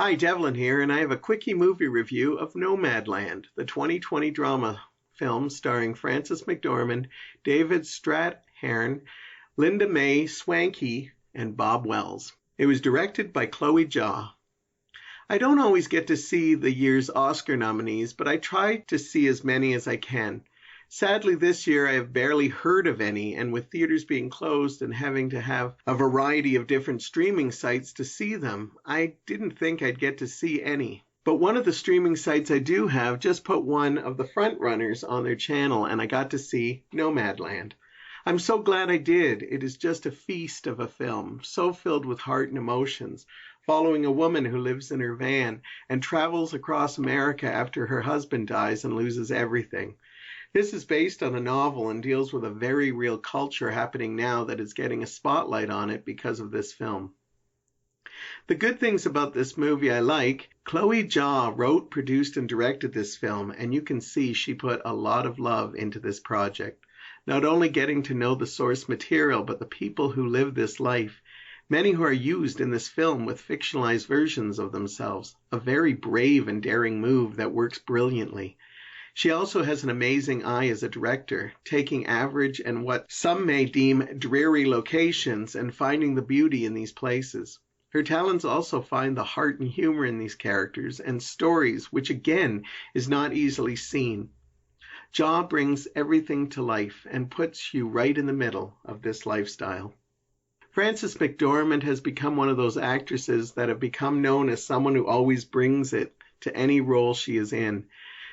Hi, Devlin here, and I have a quickie movie review of Nomadland, the 2020 drama film starring Frances McDormand, David Strathairn, Linda May Swankie, and Bob Wells. It was directed by Chloe Zhao. I don't always get to see the year's Oscar nominees, but I try to see as many as I can. Sadly, this year I have barely heard of any, and with theaters being closed and having to have a variety of different streaming sites to see them, I didn't think I'd get to see any. But one of the streaming sites I do have just put one of the frontrunners on their channel, and I got to see Nomadland. I'm so glad I did. It is just a feast of a film, so filled with heart and emotions, following a woman who lives in her van and travels across America after her husband dies and loses everything. This is based on a novel and deals with a very real culture happening now that is getting a spotlight on it because of this film. The good things about this movie I like, Chloe Zhao wrote, produced, and directed this film, and you can see she put a lot of love into this project. Not only getting to know the source material, but the people who live this life, many who are used in this film with fictionalized versions of themselves, a very brave and daring move that works brilliantly. She also has an amazing eye as a director, taking average and what some may deem dreary locations and finding the beauty in these places. Her talents also find the heart and humor in these characters and stories, which again is not easily seen. Zhao brings everything to life and puts you right in the middle of this lifestyle. Frances McDormand has become one of those actresses that have become known as someone who always brings it to any role she is in.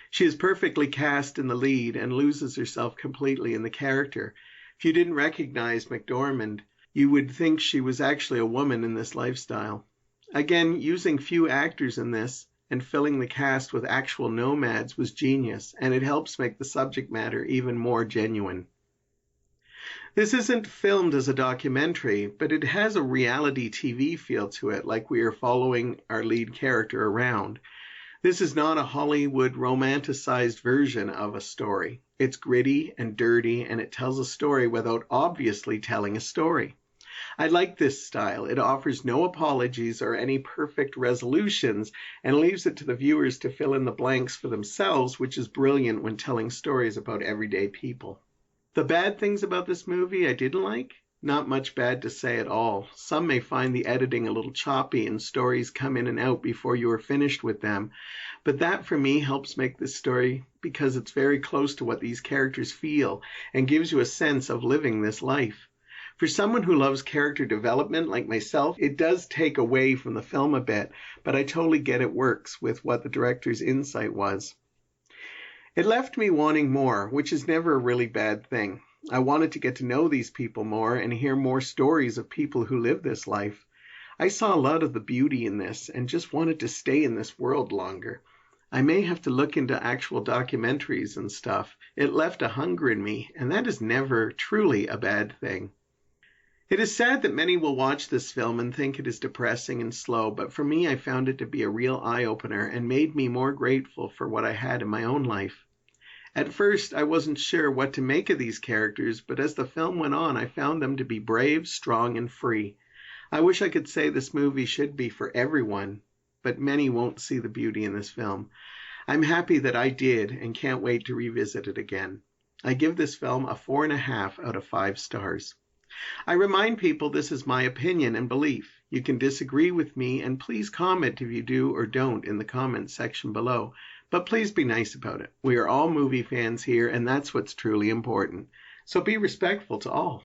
She is perfectly cast in the lead and loses herself completely in the character. If you didn't recognize McDormand, you would think she was actually a woman in this lifestyle. Again, using few actors in this and filling the cast with actual nomads was genius, and it helps make the subject matter even more genuine. This isn't filmed as a documentary, but it has a reality TV feel to it, like we are following our lead character around. This is not a Hollywood romanticized version of a story. It's gritty and dirty, and it tells a story without obviously telling a story. I like this style. It offers no apologies or any perfect resolutions and leaves it to the viewers to fill in the blanks for themselves, which is brilliant when telling stories about everyday people. The bad things about this movie I didn't like? Not much bad to say at all. Some may find the editing a little choppy and stories come in and out before you are finished with them, but that for me helps make this story because it's very close to what these characters feel and gives you a sense of living this life. For someone who loves character development like myself, it does take away from the film a bit, but I totally get it works with what the director's insight was. It left me wanting more, which is never a really bad thing. I wanted to get to know these people more and hear more stories of people who live this life. I saw a lot of the beauty in this and just wanted to stay in this world longer. I may have to look into actual documentaries and stuff. It left a hunger in me, and that is never truly a bad thing. It is sad that many will watch this film and think it is depressing and slow, but for me I found it to be a real eye-opener and made me more grateful for what I had in my own life. At first, I wasn't sure what to make of these characters, but as the film went on, I found them to be brave, strong, and free. I wish I could say this movie should be for everyone, but many won't see the beauty in this film. I'm happy that I did and can't wait to revisit it again. I give this film a 4.5 out of 5 stars. I remind people this is my opinion and belief. You can disagree with me, and please comment if you do or don't in the comment section below. But please be nice about it. We are all movie fans here, and that's what's truly important. So be respectful to all.